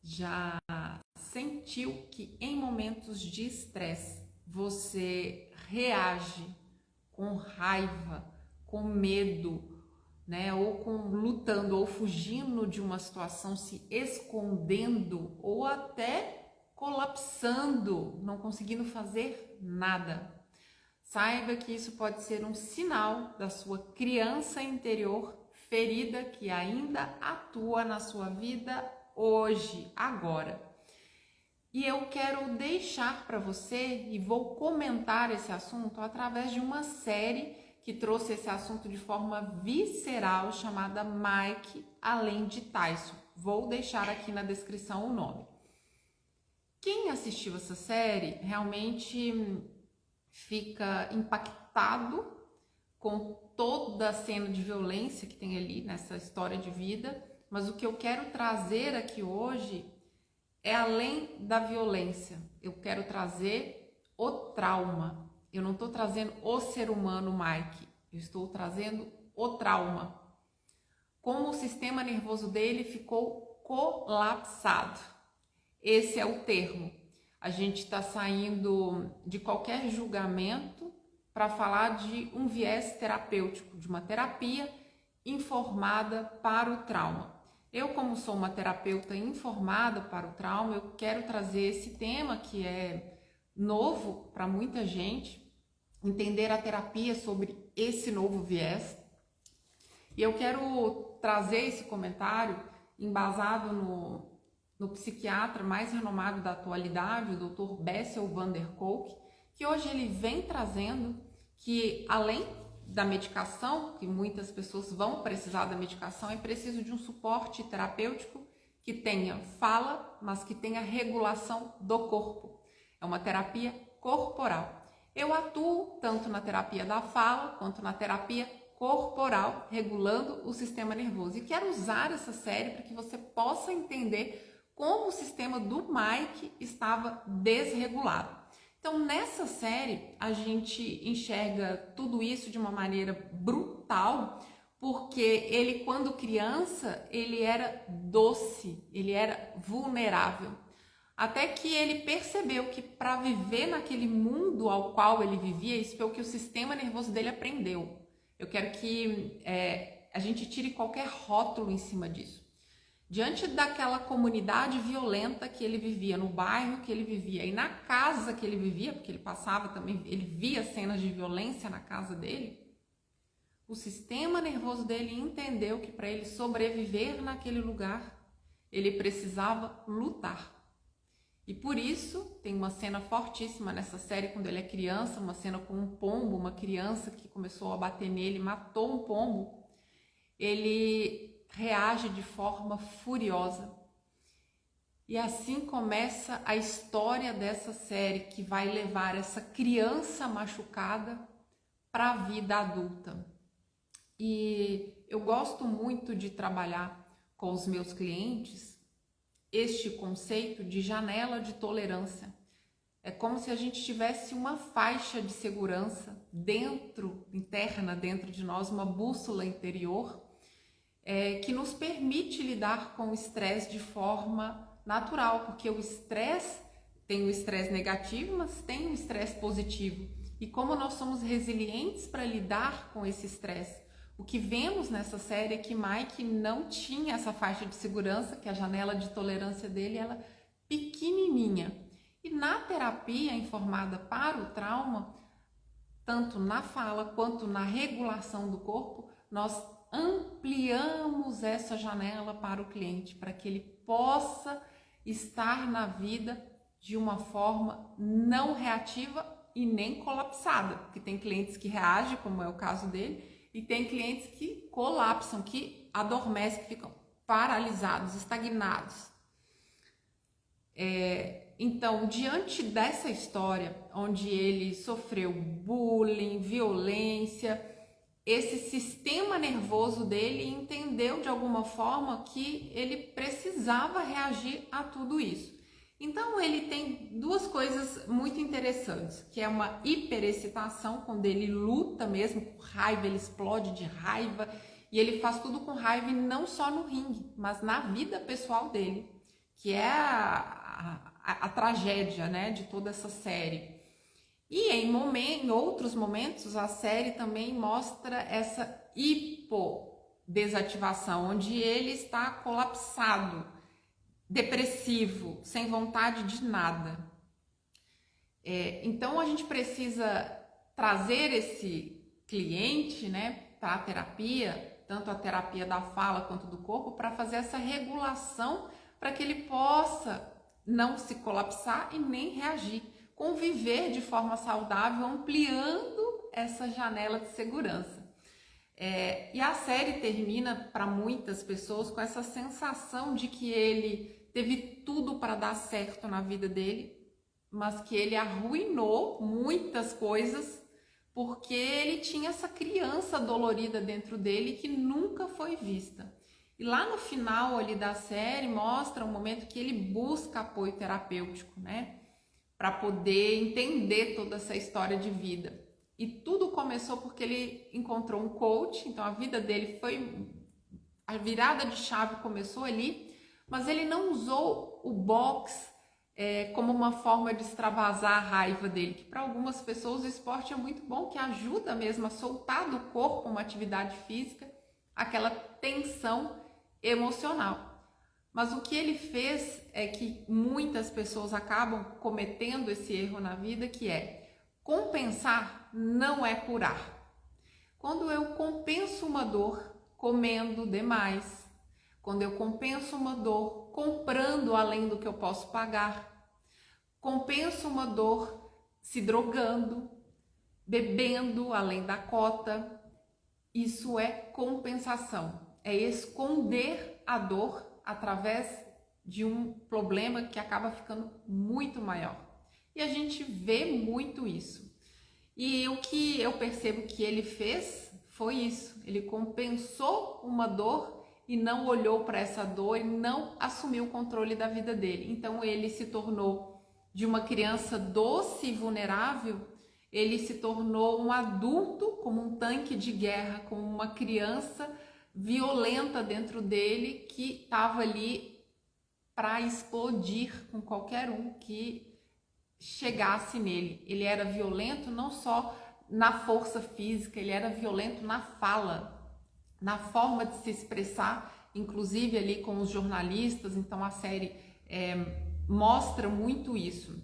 Já sentiu que em momentos de estresse você reage com raiva, com medo, né? Ou com lutando ou fugindo de uma situação, se escondendo ou até colapsando, não conseguindo fazer nada. Saiba que isso pode ser um sinal da sua criança interior ferida que ainda atua na sua vida hoje, agora. E eu quero deixar para você e vou comentar esse assunto através de uma série que trouxe esse assunto de forma visceral, chamada Mike Além de Tyson. Vou deixar aqui na descrição o nome. Quem assistiu essa série realmente fica impactado com toda a cena de violência que tem ali nessa história de vida, mas o que eu quero trazer aqui hoje é além da violência. Eu quero trazer o trauma. Eu não estou trazendo o ser humano, Mike. Eu estou trazendo o trauma. Como o sistema nervoso dele ficou colapsado. Esse é o termo. A gente está saindo de qualquer julgamento para falar de um viés terapêutico, de uma terapia informada para o trauma. Eu, como sou uma terapeuta informada para o trauma, eu quero trazer esse tema que é novo para muita gente, entender a terapia sobre esse novo viés. E eu quero trazer esse comentário embasado no psiquiatra mais renomado da atualidade, o Dr. Bessel van der Kolk, que hoje ele vem trazendo que além da medicação, que muitas pessoas vão precisar da medicação, é preciso de um suporte terapêutico que tenha fala, mas que tenha regulação do corpo. É uma terapia corporal. Eu atuo tanto na terapia da fala quanto na terapia corporal, regulando o sistema nervoso. E quero usar essa série para que você possa entender como o sistema do Mike estava desregulado. Então, nessa série, a gente enxerga tudo isso de uma maneira brutal, porque ele, quando criança, ele era doce, ele era vulnerável. Até que ele percebeu que para viver naquele mundo ao qual ele vivia, isso foi o que o sistema nervoso dele aprendeu. Eu quero que a gente tire qualquer rótulo em cima disso. Diante daquela comunidade violenta que ele vivia, no bairro que ele vivia e na casa que ele vivia, porque ele passava também, ele via cenas de violência na casa dele, o sistema nervoso dele entendeu que para ele sobreviver naquele lugar, ele precisava lutar. E por isso, tem uma cena fortíssima nessa série, quando ele é criança, uma cena com um pombo, uma criança que começou a bater nele, matou um pombo. Ele reage de forma furiosa. E assim começa a história dessa série, que vai levar essa criança machucada para a vida adulta. E eu gosto muito de trabalhar com os meus clientes este conceito de janela de tolerância. É como se a gente tivesse uma faixa de segurança interna dentro de nós, uma bússola interior, que nos permite lidar com o estresse de forma natural, porque o estresse tem o estresse negativo, mas tem o estresse positivo. E como nós somos resilientes para lidar com esse estresse, o que vemos nessa série é que Mike não tinha essa faixa de segurança, que a janela de tolerância dele era pequenininha. E na terapia informada para o trauma, tanto na fala quanto na regulação do corpo, nós ampliamos essa janela para o cliente, para que ele possa estar na vida de uma forma não reativa e nem colapsada, porque tem clientes que reagem, como é o caso dele, e tem clientes que colapsam, que adormecem, que ficam paralisados, estagnados. Então, diante dessa história, onde ele sofreu bullying, violência, esse sistema nervoso dele entendeu de alguma forma que ele precisava reagir a tudo isso. Então ele tem duas coisas muito interessantes, que é uma hiperexcitação, quando ele luta mesmo com raiva, ele explode de raiva e ele faz tudo com raiva, e não só no ringue, mas na vida pessoal dele, que é a tragédia, né, de toda essa série. E em outros momentos a série também mostra essa hipodesativação, onde ele está colapsado, depressivo, sem vontade de nada. Então a gente precisa trazer esse cliente, né, para a terapia, tanto a terapia da fala quanto do corpo, para fazer essa regulação, para que ele possa não se colapsar e nem reagir, conviver de forma saudável, ampliando essa janela de segurança. E a série termina para muitas pessoas com essa sensação de que ele teve tudo para dar certo na vida dele, mas que ele arruinou muitas coisas porque ele tinha essa criança dolorida dentro dele que nunca foi vista. E lá no final ali da série mostra um momento que ele busca apoio terapêutico, né? Para poder entender toda essa história de vida. E tudo começou porque ele encontrou um coach, então a vida dele foi... A virada de chave começou ali, mas ele não usou o box como uma forma de extravasar a raiva dele, que para algumas pessoas o esporte é muito bom, que ajuda mesmo a soltar do corpo uma atividade física, aquela tensão emocional. Mas o que ele fez é que muitas pessoas acabam cometendo esse erro na vida, que é compensar não é curar. Quando eu compenso uma dor comendo demais, quando eu compenso uma dor comprando além do que eu posso pagar, compenso uma dor se drogando, bebendo além da cota, isso é compensação, é esconder a dor através de um problema que acaba ficando muito maior. E a gente vê muito isso. E o que eu percebo que ele fez foi isso, ele compensou uma dor e não olhou para essa dor e não assumiu o controle da vida dele. Então ele se tornou de uma criança doce e vulnerável, ele se tornou um adulto como um tanque de guerra, como uma criança violenta dentro dele que estava ali para explodir com qualquer um que chegasse nele. Ele era violento não só na força física, ele era violento na fala, na forma de se expressar, inclusive ali com os jornalistas. Então a série mostra muito isso.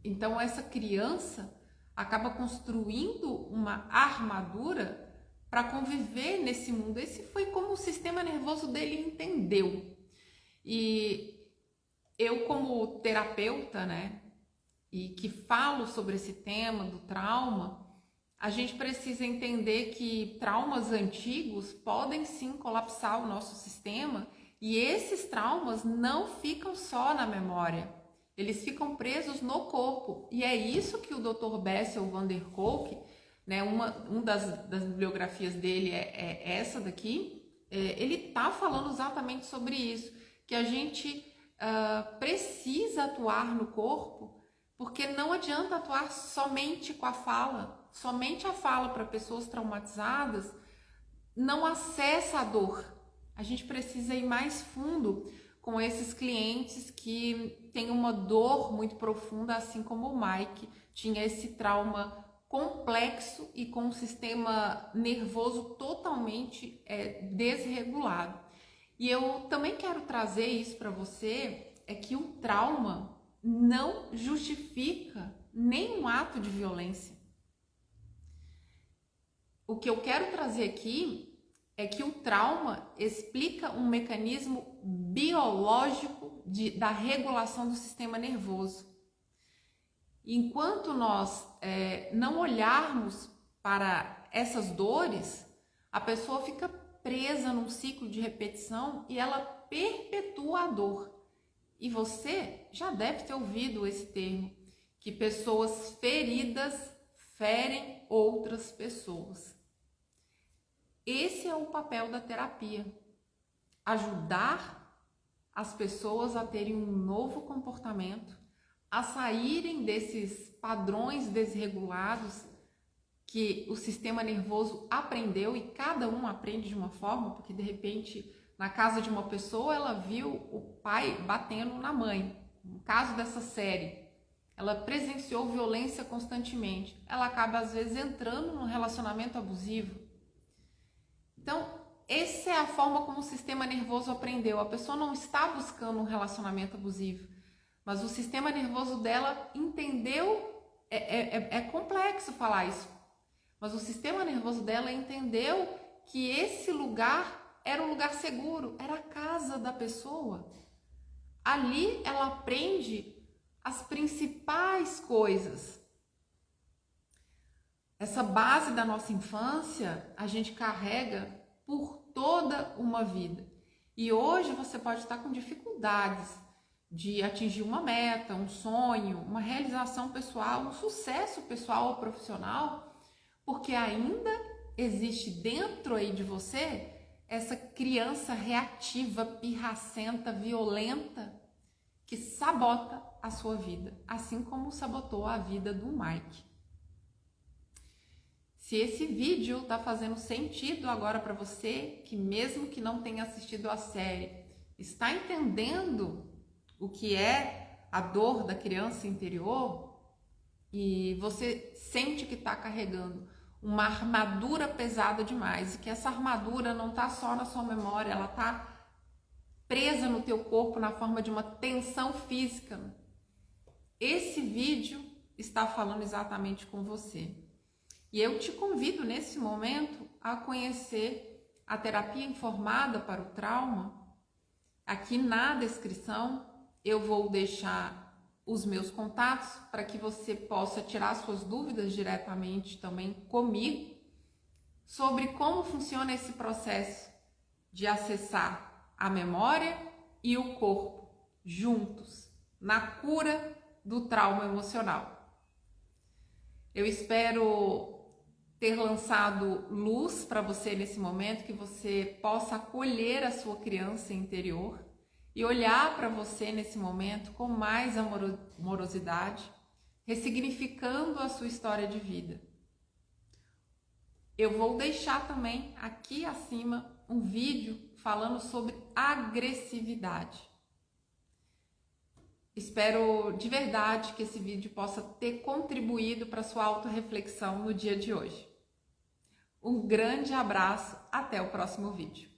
Então essa criança acaba construindo uma armadura para conviver nesse mundo. Esse foi como o sistema nervoso dele entendeu. E eu, como terapeuta, né, e que falo sobre esse tema do trauma, a gente precisa entender que traumas antigos podem sim colapsar o nosso sistema, e esses traumas não ficam só na memória, eles ficam presos no corpo. E é isso que o Dr. Bessel van der Kolk, né, uma das bibliografias dele é essa daqui, ele está falando exatamente sobre isso, que a gente precisa atuar no corpo, porque não adianta atuar somente com a fala. Somente a fala para pessoas traumatizadas não acessa a dor. A gente precisa ir mais fundo com esses clientes que têm uma dor muito profunda, assim como o Mike tinha esse trauma complexo e com um sistema nervoso totalmente desregulado. E eu também quero trazer isso para você, é que o trauma não justifica nenhum ato de violência. O que eu quero trazer aqui é que o trauma explica um mecanismo biológico da regulação do sistema nervoso. Enquanto nós não olharmos para essas dores, a pessoa fica presa num ciclo de repetição e ela perpetua a dor. E você já deve ter ouvido esse termo, que pessoas feridas ferem outras pessoas. Esse é o papel da terapia, ajudar as pessoas a terem um novo comportamento, a saírem desses padrões desregulados que o sistema nervoso aprendeu, e cada um aprende de uma forma, porque de repente Na casa de uma pessoa, ela viu o pai batendo na mãe. No caso dessa série, ela presenciou violência constantemente. Ela acaba, às vezes, entrando num relacionamento abusivo. Então, essa é a forma como o sistema nervoso aprendeu. A pessoa não está buscando um relacionamento abusivo, mas o sistema nervoso dela entendeu. É complexo falar isso, mas o sistema nervoso dela entendeu que esse lugar era um lugar seguro, era a casa da pessoa. Ali ela aprende as principais coisas. Essa base da nossa infância a gente carrega por toda uma vida. E hoje você pode estar com dificuldades de atingir uma meta, um sonho, uma realização pessoal, um sucesso pessoal ou profissional, porque ainda existe dentro aí de você essa criança reativa, pirracenta, violenta, que sabota a sua vida, assim como sabotou a vida do Mike. Se esse vídeo está fazendo sentido agora para você, que mesmo que não tenha assistido a série, está entendendo o que é a dor da criança interior e você sente que está carregando uma armadura pesada demais e que essa armadura não está só na sua memória, ela está presa no teu corpo na forma de uma tensão física. Esse vídeo está falando exatamente com você. E eu te convido nesse momento a conhecer a terapia informada para o trauma. Aqui na descrição eu vou deixar os meus contatos para que você possa tirar suas dúvidas diretamente também comigo sobre como funciona esse processo de acessar a memória e o corpo juntos na cura do trauma emocional. Eu espero ter lançado luz para você nesse momento, que você possa acolher a sua criança interior e olhar para você nesse momento com mais amorosidade, ressignificando a sua história de vida. Eu vou deixar também aqui acima um vídeo falando sobre agressividade. Espero de verdade que esse vídeo possa ter contribuído para a sua autorreflexão no dia de hoje. Um grande abraço, até o próximo vídeo.